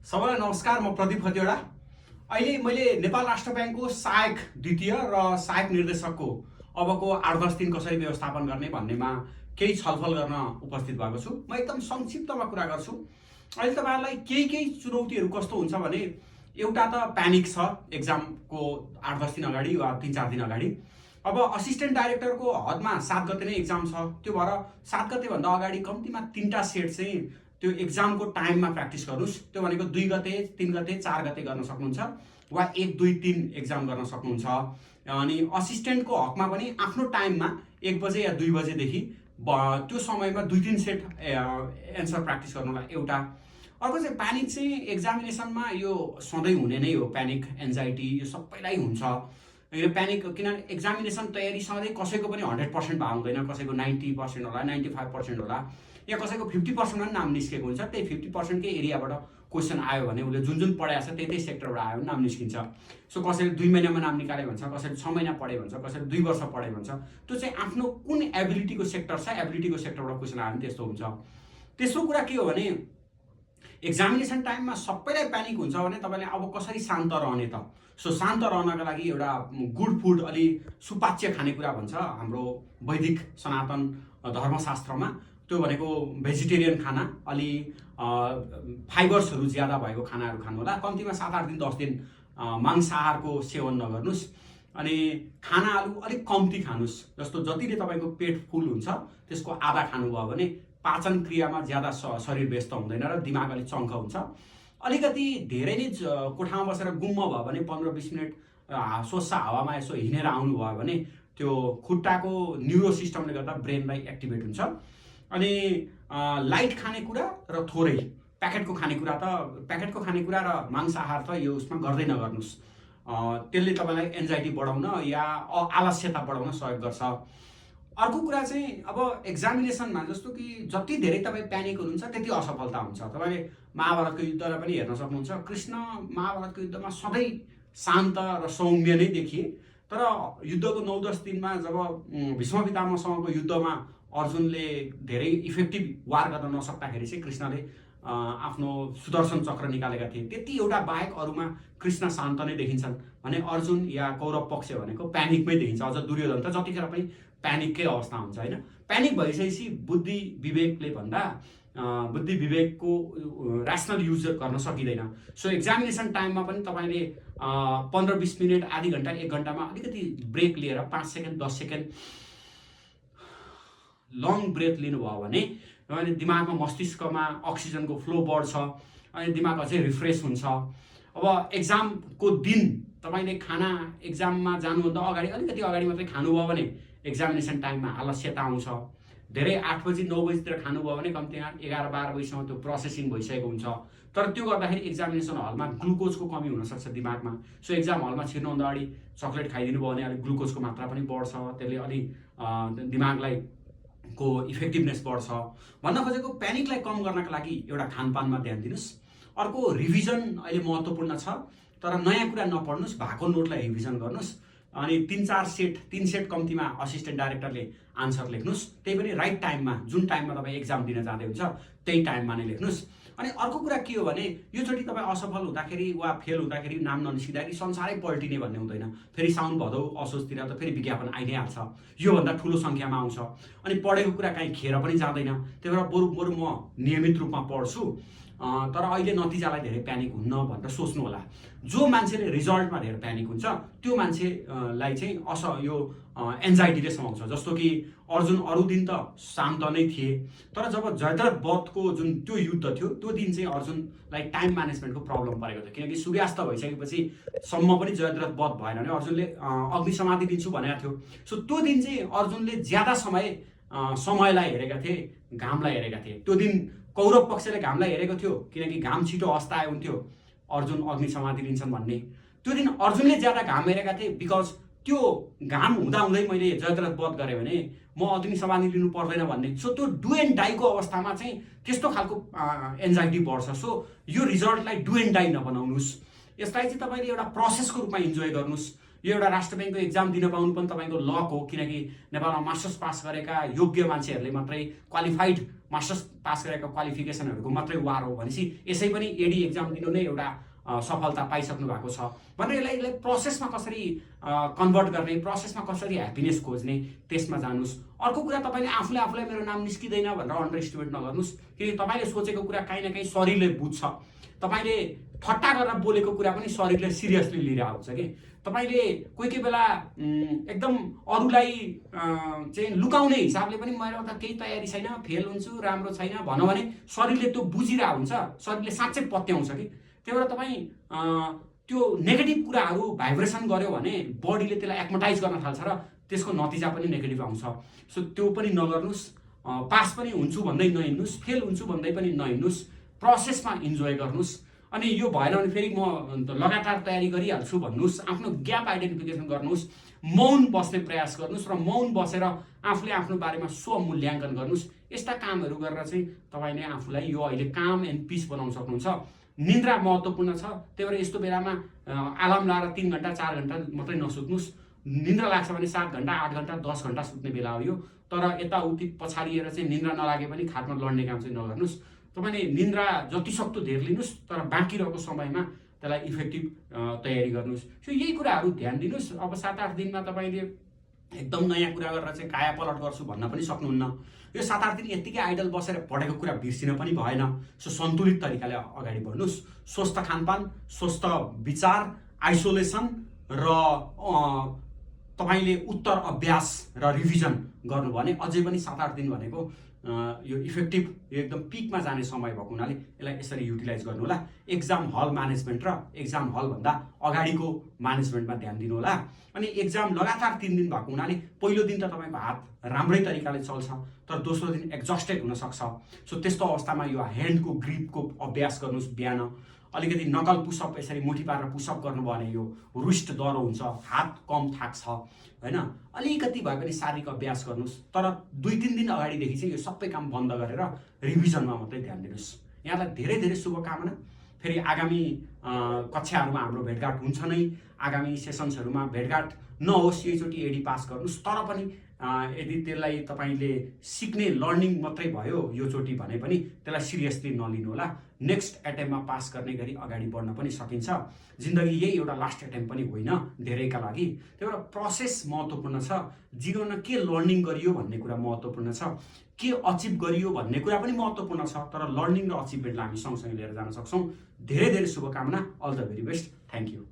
सबैलाई नमस्कार। म प्रदीप खतिवडा। अहिले मैले नेपाल राष्ट्र ब्याङ्कको सहायक द्वितीय र सहायक निर्देशकको अबको 8-10 दिन कसरी व्यवस्थापन गर्ने भन्नेमा केही छलफल गर्न उपस्थित भएको छु। म एकदम संक्षिप्तमा कुरा गर्छु। अहिले तपाईहरुलाई केही चुनौतीहरू कस्तो हुन्छ भने एउटा त प्यानिक छ एक्जामको 8-10 दिन अगाडि वा 3-4 दिन अगाडि। अब असिस्टेन्ट डाइरेक्टरको हदमा 7 गते नै एक्जाम छ। त्यो भएर 7 गते भन्दा अगाडि कम्तीमा 3टा सेट चाहिँ त्यो एक्जामको टाइममा प्र्याक्टिस गर्नुस्। त्यो भनेको 2 गते, 3 गते, 4 गते गर्न सक्नुहुन्छ वा 1, 2, 3 एक्जाम गर्न सक्नुहुन्छ। अनि असिस्टेन्टको हकमा पनि आफ्नो टाइममा 1 बजे या 2 बजेदेखि त्यो समयमा 2-3 सेट एन्सर प्र्याक्टिस गर्नुलाई एउटा। अर्को चाहिँ प्यानिक चाहिँ एक्जामिनेसनमा यो सधैँ हुने नै हो। प्यानिक, एन्जाइटी यो सबैलाई हुन्छ। यो प्यानिक किनभने एक्जामिनेसन तयारी सधैँ कसैको पनि 100% भए हुँदैन। कसैको 90% होला, 95% होला, या कसैको 50% पनि नाम निस्केको हुन्छ। त्यही 50% कै एरियाबाट क्वेसन आयो भने उसले जुन पढाएको छ त्यही सेक्टरबाट आयो भने नाम निस्किन्छ। सो कसैले 2 महिनामा नाम निकाले भन्छ, कसैले 6 महिना पढे भन्छ, कसैले 2 वर्ष पढे भन्छ। त्यो चाहिँ आफ्नो कुन एबिलिटीको सेक्टर छ, एबिलिटीको सेक्टरबाट क्वेसन आयो भने त्यस्तो हुन्छ। तेस्रो कुरा के हो भने एक्जामिनेसन टाइममा सबैलाई प्यानिक हुन्छ भने तपाईले अब कसरी शान्त रहने त। सो शान्त रहनका लागि एउटा गुड फुड, अलि सुपाच्य खानेकुरा भन्छ हाम्रो वैदिक सनातन धर्मशास्त्रमा। त्यो भनेको भेजिटेरियन खाना, अलि फाइबर्सहरू ज्यादा भएको खानाहरू खानु होला। कम्तीमा 7-8 दिन 10 दिन मांसाहारको सेवन नगर्नुस्। अनि खानाहरू अलिक कम्ती खानुस्। जस्तो जतिले तपाईको पेट फुल हुन्छ त्यसको आधा खानुभयो भने पाचन क्रियामा ज्यादा शरीर व्यस्त हुँदैन र दिमाग अलिक चङ्ख हुन्छ। अलिकति धेरै नै कोठामा बसेर गुम्म भयो भने 15-20 मिनट स्वच्छ हावामा यसो हिँडेर आउनुभयो भने त्यो खुट्टाको न्युरो सिस्टमले गर्दा ब्रेनलाई एक्टिभेट हुन्छ। अनि लाइट खानेकुरा र थोरै प्याकेटको खानेकुरा र मांसाहार त यो उसमा गर्दै नगर्नुस्। त्यसले तपाईलाई एन्जाइटी बढाउन या आलस्यता बढाउन सहयोग गर्छ। अर्को कुरा चाहिँ अब एक्जामिनेसनमा जस्तो कि जति धेरै तपाईँ प्यानिक हुनुहुन्छ त्यति असफलता हुन्छ। तपाईँले महाभारतको युद्धलाई पनि हेर्न सक्नुहुन्छ। कृष्ण महाभारतको युद्धमा सधैँ शान्त र सौम्य नै देखिए, तर युद्धको 9-10 दिनमा जब भीष्म पितामहसँगको युद्धमा अर्जुनले धेरै इफेक्टिभ वार गर्न नसक्दाखेरि चाहिँ कृष्णले आफ्नो सुदर्शन चक्र निकालेका थिए। त्यति एउटा बाहेक अरूमा कृष्ण शान्त नै देखिन्छन् भने अर्जुन या कौरव पक्ष भनेको प्यानिकमै देखिन्छ। अझ दुर्योधन त जतिखेर पनि प्यानिककै अवस्था हुन्छ होइन। प्यानिक भइसकेपछि बुद्धि विवेकको ऱ्यासनल युज गर्न सकिँदैन। सो एक्जामिनेसन टाइममा पनि तपाईँले 15-20 मिनट, आधी घन्टा, 1 घन्टामा अलिकति ब्रेक लिएर 5 सेकेन्ड 10 सेकेन्ड लङ ब्रेथ लिनुभयो भने तपाईँले दिमागमा, मस्तिष्कमा अक्सिजनको फ्लो बढ्छ अनि दिमाग अझै रिफ्रेस हुन्छ। अब एक्जामको दिन तपाईँले खाना एक्जाममा जानुभन्दा अगाडि अलिकति अगाडि मात्रै खानुभयो भने एक्जामिनेसन टाइममा आलस्यता आउँछ। धेरै 8 बजी 9 बजीतिर खानुभयो भने कम्तीमा 11-12 बजीसम्म त्यो प्रोसेसिङ भइसकेको हुन्छ। तर त्यो गर्दाखेरि एक्जामिनेसन हलमा ग्लुकोजको कमी हुनसक्छ दिमागमा। सो एक्जाम हलमा छिर्नुभन्दा अगाडि चक्लेट खाइदिनु भयो भने अलिक ग्लुकोजको मात्रा पनि बढ्छ। त्यसले अलि दिमागलाई को इफेक्टिभनेस बढ्छ। भन्न खोजेको प्यानिकलाई कम गर्नका लागि एउटा खानपानमा ध्यान दिनुस्। अर्को रिभिजन अहिले महत्त्वपूर्ण छ, तर नयाँ कुरा नपढ्नुस्, भएको नोटलाई रिभिजन गर्नुस्। अनि 3 सेट कम्तीमा असिस्टेन्ट डाइरेक्टरले आन्सर लेख्नुस्। त्यही पनि राइट टाइममा, जुन टाइममा तपाईँ एक्जाम दिन जाँदै हुन्छ त्यही टाइममा नै लेख्नुस्। अनि अर्को कुरा के हो भने योचोटि तपाईँ असफल हुँदाखेरि वा फेल हुँदाखेरि नाम ननिस्किँदाखेरि संसारै पल्टिने भन्ने हुँदैन। फेरि साउन भदौ असोजतिर त फेरि विज्ञापन आइ नै हाल्छ। योभन्दा ठुलो सङ्ख्यामा आउँछ। अनि पढेको कुरा कहीँ खेर पनि जाँदैन। त्यही भएर बरु म नियमित रूपमा पढ्छु, तर अहिले नतिजालाई धेरै प्यानिक हुन्न भनेर सोच्नु होला। जो मान्छेले रिजल्टमा धेरै प्यानिक हुन्छ त्यो मान्छेलाई चाहिँ यो एन्जाइटीले समाउँछ। जस्तो कि अर्जुन अरू दिन त शान्त नै थिए, तर जब जयद्रथ वधको जुन त्यो युद्ध थियो त्यो दिन चाहिँ अर्जुनलाई टाइम म्यानेजमेन्टको प्रब्लम परेको थियो। किनकि सूर्यास्त भइसकेपछि सम्म पनि जयद्रथ वध भएन भने अर्जुनले अग्नि समाधि दिन्छु भनेको थियो। सो त्यो दिन चाहिँ अर्जुनले ज्यादा समयलाई हेरेका थिए, घामलाई हेरेका थिए। त्यो दिन कौरव पक्षले घामलाई हेरेको थियो किनकि घाम छिटो अस्ताए हुन्थ्यो, अर्जुन अग्नि समाधि लिन्छन् भन्ने। त्यो दिन अर्जुनले ज्यादा घाम हेरेका थिए बिकज त्यो घाम हुँदाहुँदै मैले जयद्रथ वध गरेँ भने म अग्नि समाधि लिनु पर्दैन भन्ने। सो त्यो डु एन्ड डाईको अवस्थामा चाहिँ त्यस्तो खालको एन्जाइटी बढ्छ। सो यो रिजल्टलाई डु एन्ड डाई नबनाउनुस्। यसलाई चाहिँ तपाईँले एउटा प्रोसेसको रूपमा इन्जोय गर्नुस्। यो एउटा राष्ट्र ब्याङ्कको एक्जाम दिन पाउनु पनि तपाईँको लक हो, किनकि नेपालमा मास्टर्स पास गरेका योग्य मान्छेहरूले मात्रै, क्वालिफाइड मास्टर्स पास गरेका क्वालिफिकेसनहरूको मात्रै वार हो भनेपछि यसै पनि एडी एक्जाम दिनु नै एउटा सफलता पाइसक्नु भएको छ भनेर यसलाई प्रोसेसमा कसरी कन्भर्ट गर्ने, प्रोसेसमा कसरी ह्याप्पिनेस खोज्ने त्यसमा जानुस्। अर्को कुरा, तपाईँले आफूलाई मेरो नाम निस्किँदैन भनेर अन्डर एस्टिमेट नगर्नुहोस्, किनकि तपाईँले सोचेको कुरा काहीँ न काहीँ शरीरले बुझ्छ। तपाईँले ठट्टा गरेर बोलेको कुरा पनि शरीरले सिरियसली लिएर आउँछ कि तपाईँले कोही बेला एकदम अरूलाई चाहिँ लुकाउने हिसाबले पनि मेरो त केही तयारी छैन, फेल हुन्छु, राम्रो छैन भनौँ भने शरीरले त्यो बुझिरहेको हुन्छ, शरीरले साँच्चै पत्याउँछ कि। त्यही भएर तपाईँ त्यो नेगेटिभ कुराहरू भाइब्रेसन गर्यो भने बडीले त्यसलाई एक्मटाइज गर्न थाल्छ र त्यसको नतिजा पनि नेगेटिभ आउँछ। सो त्यो पनि नगर्नुहोस्, पास पनि हुन्छु भन्दै नहिँड्नुहोस्, फेल हुन्छु भन्दै पनि नहिँड्नुहोस्, प्रोसेसमा इन्जोय गर्नुहोस्। अनि यो भएन भने फेरि म लगातार तयारी गरिहाल्छु भन्नुहोस्, आफ्नो ग्याप आइडेन्टिफिकेसन गर्नुहोस्, मौन बस्ने प्रयास गर्नुहोस् र मौन बसेर आफूले आफ्नो बारेमा स्वमूल्याङ्कन गर्नुहोस्। यस्ता कामहरू गरेर चाहिँ तपाईँले आफूलाई यो अहिले काम एन्ड पिस बनाउन सक्नुहुन्छ। निन्द्रा महत्त्वपूर्ण छ, त्यही भएर यस्तो बेलामा अलार्म लाएर 3 घन्टा 4 घन्टा मात्रै नसुत्नुहोस्। निन्द्रा लाग्छ भने 7 घन्टा 8 घन्टा 10 घन्टा सुत्ने बेला हो यो। तर यताउति पछाडिएर चाहिँ निन्द्रा नलागे पनि खाटमा लड्ने काम चाहिँ नगर्नुहोस्। तपाईँले निन्द्रा जति सक्दो धेर लिनुहोस्, तर बाँकी रहेको समयमा त्यसलाई इफेक्टिभ तयारी गर्नुहोस्। सो यही कुराहरू ध्यान दिनुहोस्। अब 7-8 दिनमा तपाईँले एकदम नयाँ कुरा गरेर चाहिँ काया पलट गर्छु भन्न पनि सक्नुहुन्न। यो 7-8 दिन यत्तिकै आइडल बसेर पढेको कुरा बिर्सिन पनि भएन। सो सन्तुलित तरिकाले अगाडि बढ्नुहोस्। स्वस्थ खानपान, स्वस्थ विचार, आइसोलेसन र तपाईँले उत्तर अभ्यास र रिभिजन गर्नु भने अझै पनि 7-8 दिन भनेको यो इफेक्टिभ, यो एकदम पिकमा जाने समय भएको हुनाले यसलाई यसरी युटिलाइज गर्नु होला। एक्जाम हल म्यानेजमेन्ट र एक्जाम हलभन्दा अगाडिको म्यानेजमेन्टमा ध्यान दिनु होला। अनि एक्जाम लगातार 3 दिन भएको हुनाले पहिलो दिन त तपाईँको हात राम्रै तरिकाले चल्छ, तर दोस्रो दिन एक्जस्टेड हुनसक्छ। सो त्यस्तो अवस्थामा यो ह्यान्डको ग्रिपको अभ्यास गर्नुहोस्। बिहान अलिकति नकल पुसअप यसरी मुठी पारेर पुसअप गर्नुभयो भने यो रिस्ट दह्रो हुन्छ, हात कम थाक्छ होइन। अलिकति भए पनि शारीरिक अभ्यास गर्नुहोस्, तर 2-3 दिन अगाडिदेखि चाहिँ यो सबै काम बन्द गरेर रिभिजनमा मात्रै ध्यान दिनुहोस्। यहाँलाई धेरै धेरै शुभकामना। फेरि आगामी कक्षाहरूमा हाम्रो भेटघाट हुन्छ नै। आगामी सेसन्सहरूमा भेटघाट नहोस्, योचोटि एडी पास गर्नुहोस्, तर पनि यदि त्यसलाई तपाईँले सिक्ने लर्निङ मात्रै भयो योचोटि भने पनि त्यसलाई सिरियसली नलिनु होला। नेक्स्ट एटेम्पमा पास गर्ने गरी अगाडि बढ्न पनि सकिन्छ। जिन्दगी यही एउटा लास्ट एटेम्प पनि होइन धेरैका लागि। त्यही भएर प्रोसेस महत्त्वपूर्ण छ। जीवनमा के लर्निङ गरियो भन्ने कुरा महत्त्वपूर्ण छ, के अचिभ गरियो भन्ने कुरा पनि महत्त्वपूर्ण छ। तर लर्निङ र अचिभमेन्टलाई हामी सँगसँगै लिएर जान सक्छौँ। धेरै धेरै शुभकामना। All the very best. Thank you.